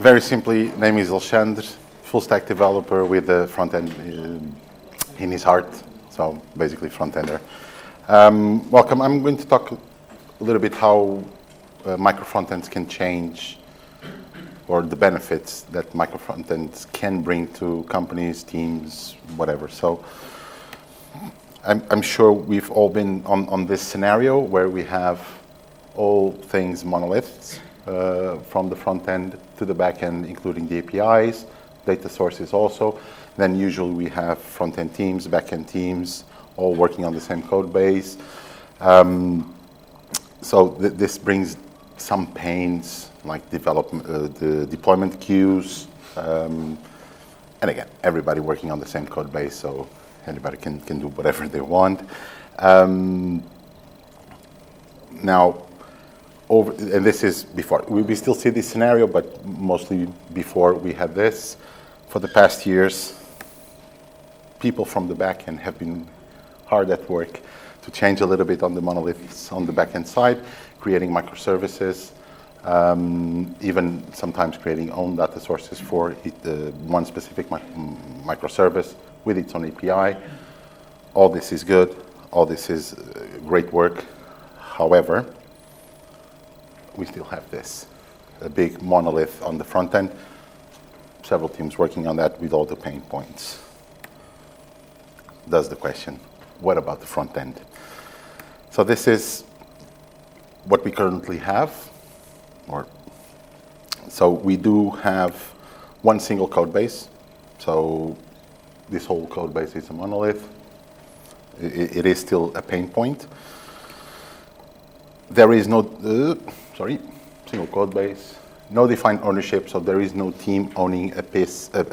Very simply, name is Alexandre, full stack developer with the front end in his heart, so basically front ender. Welcome. I'm going to talk a little bit how microfrontends can change, or the benefits that microfrontends can bring to companies, teams, whatever. So I'm sure we've all been on this scenario where we have all things monoliths, from the front end to the back end, including the APIs, data sources also. Then usually we have front end teams, back end teams, all working on the same code base. This brings some pains like development, the deployment queues, and again, everybody working on the same code base, so anybody can do whatever they want. Now, and this is before. We still see this scenario, but mostly before we had this. For the past years, people from the back end have been hard at work to change a little bit on the monoliths on the back end side, creating microservices, even sometimes creating own data sources for one specific microservice with its own API. All this is good. All this is great work. However, we still have this, a big monolith on the front end, several teams working on that with all the pain points. That's the question, what about the front end? So this is what we currently have, so we do have one single code base. So this whole code base is a monolith. It is still a pain point. There is no, single code base, no defined ownership, so there is no team owning a piece of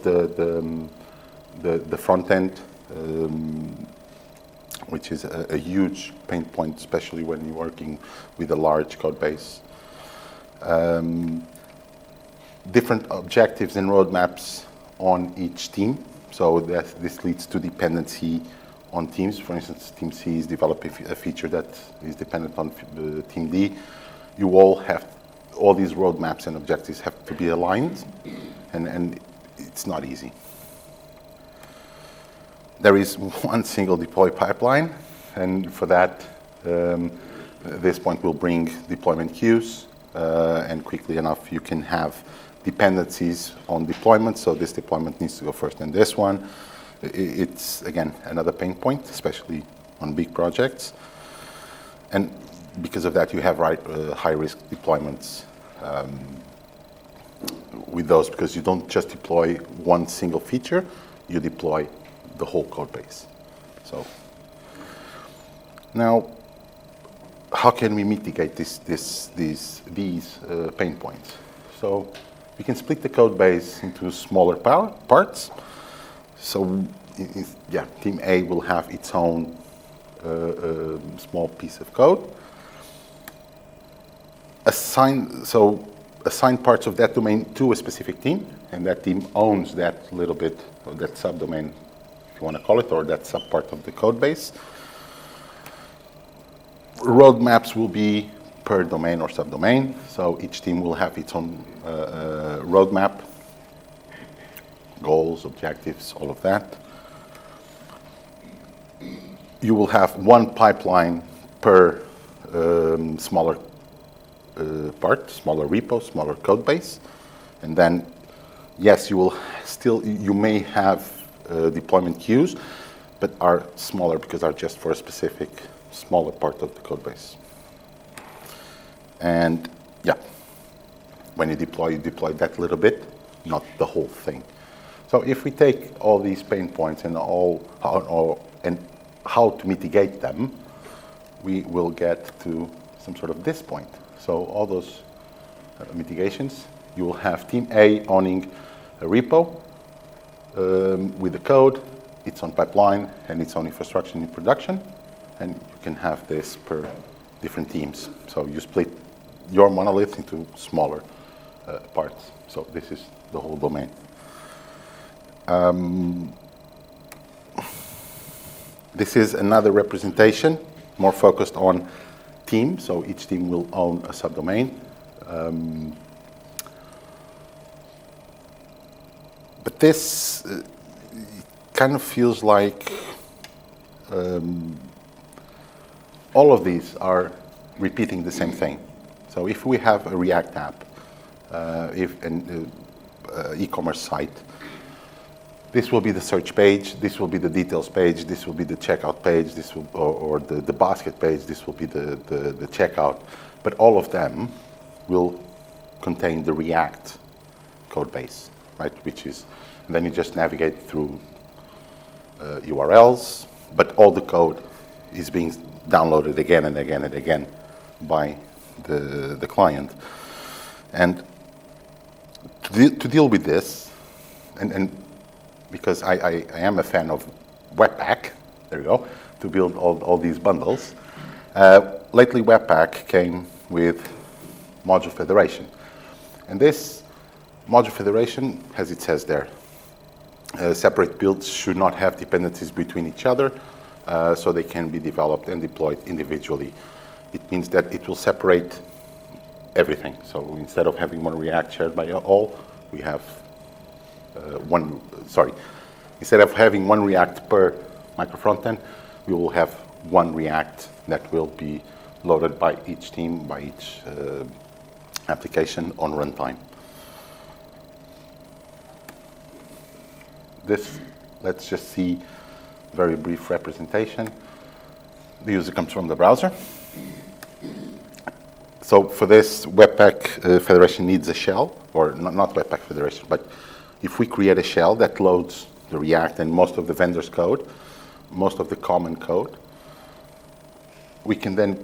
the front end, which is a huge pain point, especially when you're working with a large code base. Different objectives and roadmaps on each team, so this leads to dependency on teams. For instance, Team C is developing a feature that is dependent on Team D. You all these roadmaps and objectives have to be aligned, and it's not easy. There is one single deploy pipeline, and for that, this point will bring deployment queues, and quickly enough you can have dependencies on deployment, so this deployment needs to go first and this one. It's, again, another pain point, especially on big projects. And because of that, you have high-risk deployments with those, because you don't just deploy one single feature, you deploy the whole code base. So now, how can we mitigate these pain points? So we can split the code base into smaller parts. So, Team A will have its own small piece of code. Assign parts of that domain to a specific team, and that team owns that little bit of that subdomain, if you want to call it, or that subpart of the code base. Roadmaps will be per domain or subdomain, so each team will have its own roadmap, goals, objectives, all of that. You will have one pipeline per smaller part, smaller repo, smaller code base. And then, yes, you may have deployment queues, but are smaller because are just for a specific smaller part of the code base. And when you deploy that little bit, not the whole thing. So if we take all these pain points and how to mitigate them, we will get to some sort of this point. So all those mitigations, you will have Team A owning a repo with the code, its own pipeline, and its own infrastructure in production, and you can have this per different teams. So you split your monolith into smaller parts. So this is the whole domain. This is another representation, more focused on team. So each team will own a subdomain. But this kind of feels like all of these are repeating the same thing. So if we have a React app, if an e-commerce site, this will be the search page, this will be the details page, this will be the checkout page, this will, or the basket page, this will be the checkout. But all of them will contain the React code base, right? Which is, and then you just navigate through URLs, but all the code is being downloaded again and again and again by the client. And to deal with this, and because I am a fan of Webpack, there you go, to build all these bundles. Lately Webpack came with module federation. And this module federation, as it says there, separate builds should not have dependencies between each other, so they can be developed and deployed individually. It means that it will separate everything. So instead of having one React shared by all, we have instead of having one React per microfrontend, we will have one React that will be loaded by each team, by each application on runtime. This, let's just see very brief representation. The user comes from the browser. So for this, Webpack Federation needs a shell, or not Webpack Federation, but if we create a shell that loads the React and most of the vendor's code, most of the common code, we can then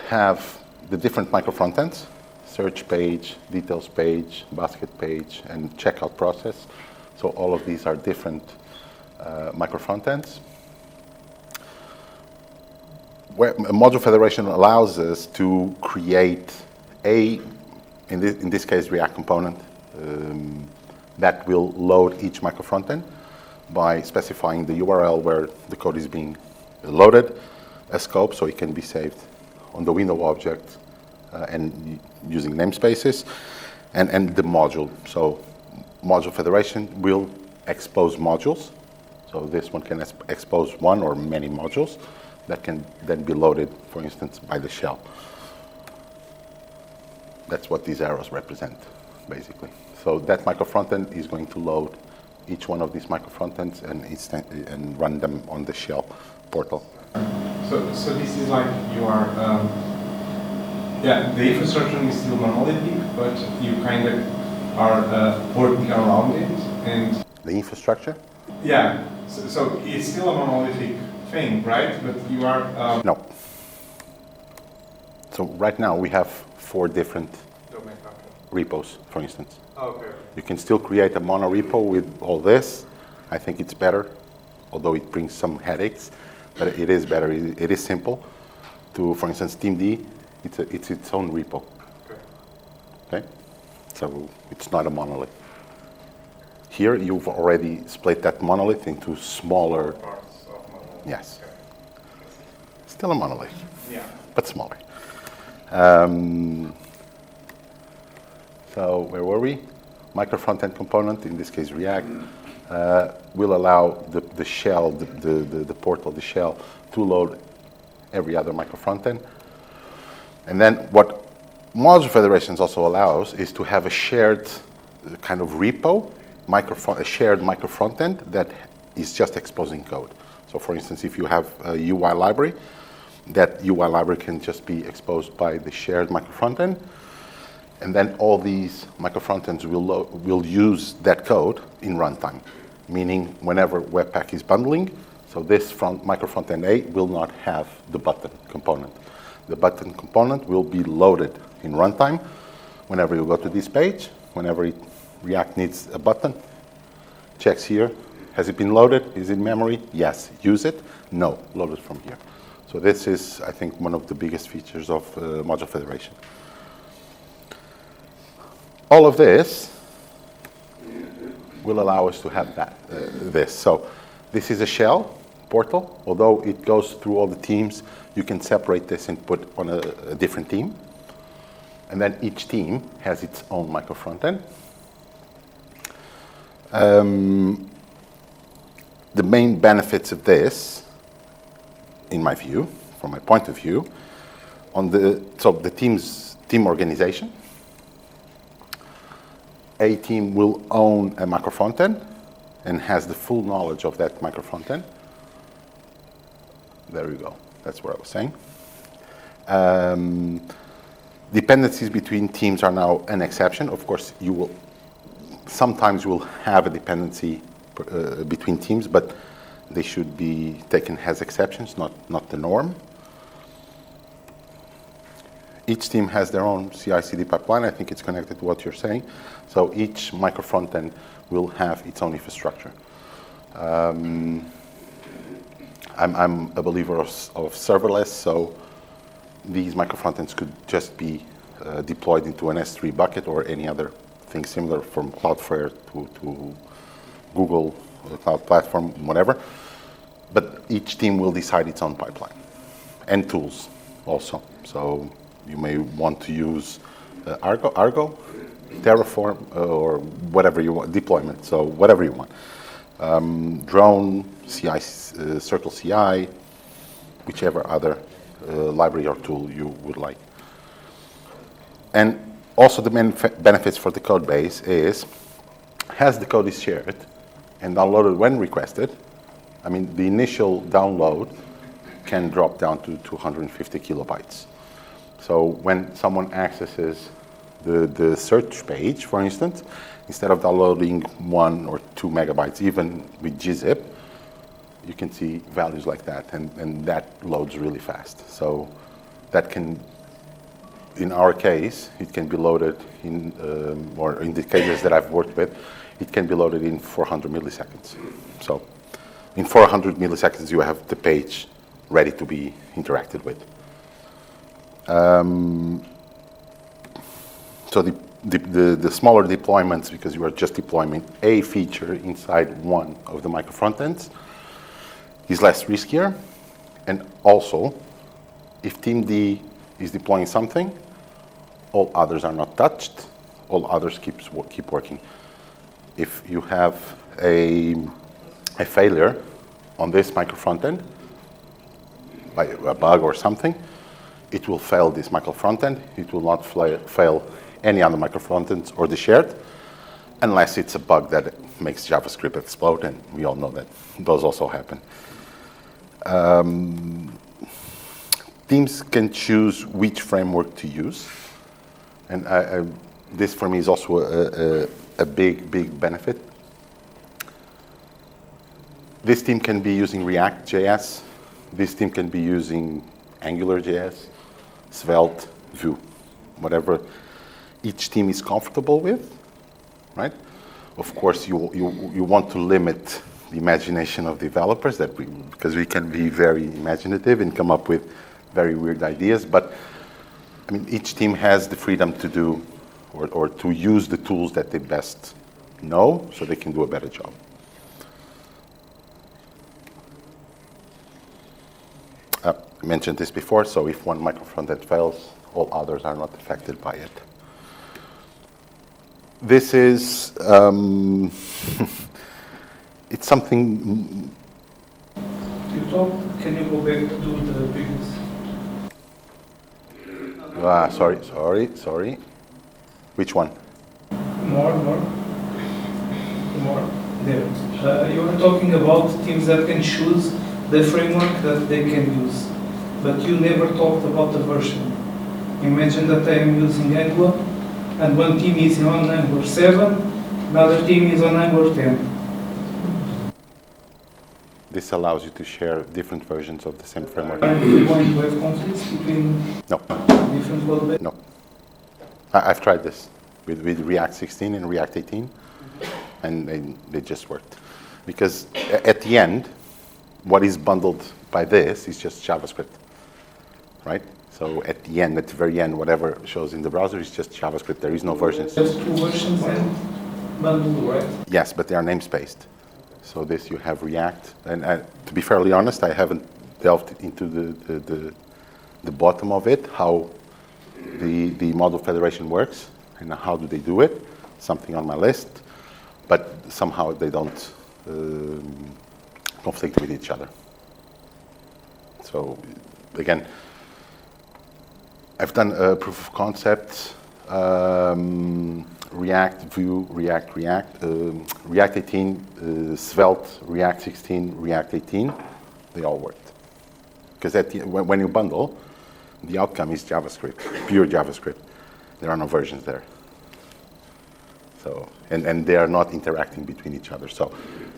have the different microfrontends, search page, details page, basket page, and checkout process. So all of these are different microfrontends. Where module federation allows us to create in this case, React component that will load each microfrontend by specifying the URL where the code is being loaded, a scope so it can be saved on the window object and using namespaces, and the module. So module federation will expose modules. So this one can expose one or many modules that can then be loaded, for instance, by the shell. That's what these arrows represent, basically. So that microfrontend is going to load each one of these microfrontends and run them on the shell portal. So this is like you are, the infrastructure is still monolithic, but you kind of are working around it. And the infrastructure? Yeah, so it's still a monolithic thing, right? But you are... No. So right now we have 4 different repos, for instance. Okay. You can still create a mono repo with all this. I think it's better, although it brings some headaches, but it is better. It is simple. For instance, TeamD, it's its own repo. Okay? So it's not a monolith. Here you've already split that monolith into smaller parts of monolith. Yes. Okay. Still a monolith. Yeah. But smaller. So where were we? Micro-frontend component, in this case React, will allow the shell, the portal, the shell, to load every other micro-frontend. And then what module federations also allows is to have a shared kind of repo, a shared micro-frontend that is just exposing code. So for instance, if you have a UI library, that UI library can just be exposed by the shared micro-frontend. And then all these microfrontends will use that code in runtime, meaning whenever Webpack is bundling, so this microfrontend A will not have the button component. The button component will be loaded in runtime. Whenever you go to this page, whenever React needs a button, checks here, has it been loaded? Is it in memory? Yes. Use it? No. Load it from here. So this is, I think, one of the biggest features of module federation. All of this will allow us to have this. So this is a shell portal. Although it goes through all the teams, you can separate this and put on a different team. And then each team has its own micro-frontend. The main benefits of this, in my view, from my point of view, so the team organization. A team will own a microfrontend and has the full knowledge of that microfrontend. There you go. That's what I was saying. Dependencies between teams are now an exception. Of course, sometimes you will have a dependency between teams, but they should be taken as exceptions, not the norm. Each team has their own CI/CD pipeline. I think it's connected to what you're saying. So each microfrontend will have its own infrastructure. I'm a believer of serverless, so these microfrontends could just be deployed into an S3 bucket or any other thing similar, from Cloudflare to Google Cloud Platform, whatever. But each team will decide its own pipeline and tools also. So you may want to use Argo, Terraform, or whatever you want, deployment, so whatever you want. Drone, CI, Circle CI, whichever other library or tool you would like. And also the main benefits for the code base is, as the code is shared and downloaded when requested, I mean, the initial download can drop down to 250 kilobytes. So when someone accesses the search page, for instance, instead of downloading 1 or 2 megabytes, even with gzip, you can see values like that, and that loads really fast. So that can, in our case, it can be loaded in, or in the cases that I've worked with, it can be loaded in 400 milliseconds. So in 400 milliseconds, you have the page ready to be interacted with. So the smaller deployments, because you are just deploying a feature inside one of the microfrontends, is less riskier. And also, if Team D is deploying something, all others are not touched, all others keep working. If you have a failure on this microfrontend, by a bug or something, it will fail this microfrontend. It will not fail any other microfrontends or the shared, unless it's a bug that makes JavaScript explode, and we all know that those also happen. Teams can choose which framework to use, and this for me is also a big benefit. This team can be using React.js. This team can be using AngularJS, Svelte, Vue, whatever each team is comfortable with, right? Of course, you want to limit the imagination of developers, because we can be very imaginative and come up with very weird ideas. But I mean, each team has the freedom to do or to use the tools that they best know, so they can do a better job. I mentioned this before, so if one microfrontend fails, all others are not affected by it. This is, it's something. Can you go back to the previous? Sorry. Which one? More. There. You were talking about teams that can choose the framework that they can use, but you never talked about the version. Imagine that I am using Angular, and one team is on Angular 7, another team is on Angular 10. This allows you to share different versions of the same framework. Are you going to have conflicts between No. different code bases? No. I've tried this with React 16 and React 18, and they just worked. Because at the end, what is bundled by this is just JavaScript, right? So at the end, at the very end, whatever shows in the browser is just JavaScript. There is no versions. There's two versions and bundled, right? Yes, but they are namespaced. So this you have React, and to be fairly honest, I haven't delved into the bottom of it, how the model federation works and how do they do it. Something on my list. but somehow they don't conflict with each other. So again, I've done a proof of concept, React, Vue, React, React 18, Svelte, React 16, React 18, they all worked. Because when you bundle, the outcome is JavaScript, pure JavaScript. There are no versions there. So, and they are not interacting between each other. So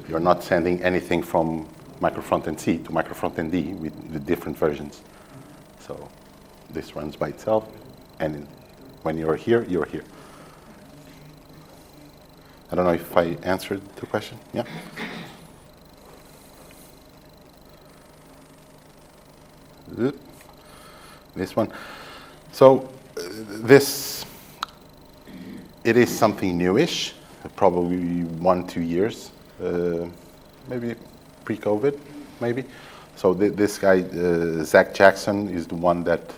you're not sending anything from Microfrontend C to Microfrontend D with different versions. So this runs by itself, and when you're here, you're here. I don't know if I answered the question. Yeah? This one. So this, it is something newish, probably 1-2 years, maybe pre-COVID, maybe. So this guy, Zach Jackson, is the one that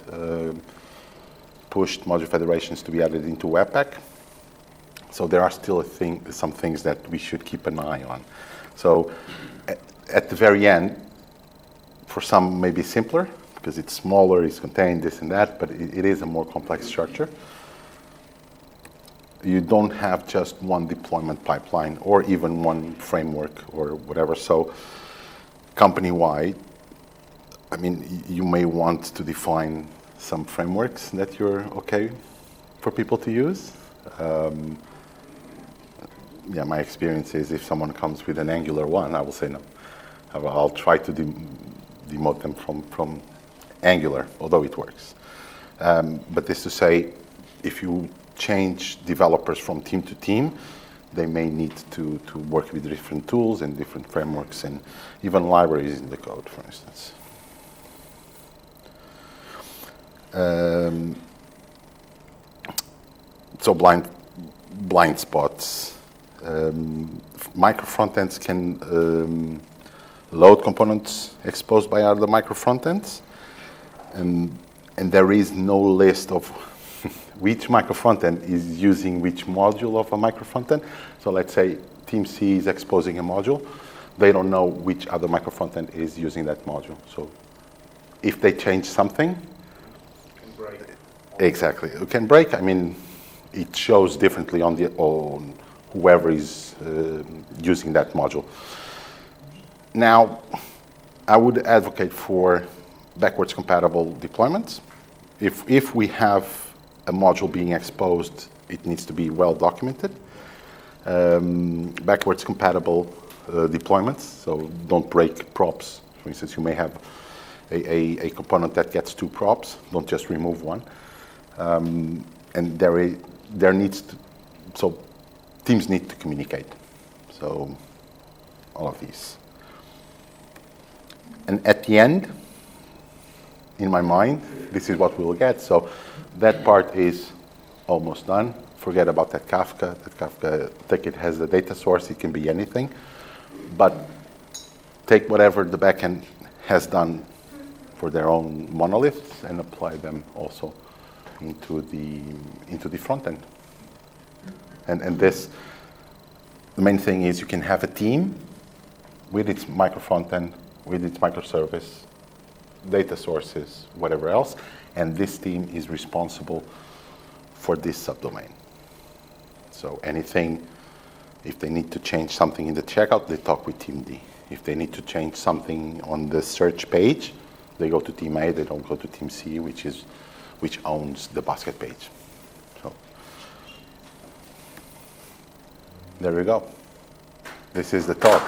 pushed module federations to be added into Webpack. So there are still some things that we should keep an eye on. So at the very end, for some maybe simpler, because it's smaller, it's contained, this and that, but it is a more complex structure. You don't have just one deployment pipeline or even one framework or whatever. So company-wide, I mean, you may want to define some frameworks that you're okay for people to use. Yeah, my experience is if someone comes with an Angular one, I will say no. I'll try to demote them from Angular, although it works. But this to say, if you change developers from team to team, they may need to work with different tools and different frameworks and even libraries in the code, for instance. So blind spots. Microfrontends can load components exposed by other microfrontends, and there is no list of which microfrontend is using which module of a microfrontend. So let's say Team C is exposing a module. They don't know which other microfrontend is using that module. So if they change something, Can break. exactly, it can break. I mean, it shows differently on whoever is using that module. Now, I would advocate for backwards compatible deployments. If we have a module being exposed, it needs to be well documented. Backwards compatible deployments, so don't break props. For instance, you may have a component that gets 2 props, don't just remove one. And there needs to, so teams need to communicate. So all of these. And at the end, in my mind, this is what we will get. So that part is almost done. Forget about that Kafka. That Kafka ticket has a data source. It can be anything. But take whatever the backend has done for their own monoliths and apply them also into the front end. And this, the main thing is you can have a team with its microfrontend, with its microservice, data sources, whatever else, and this team is responsible for this subdomain. So anything, if they need to change something in the checkout, they talk with team D. If they need to change something on the search page, they go to team A, they don't go to team C, which owns the basket page. So there we go. This is the talk.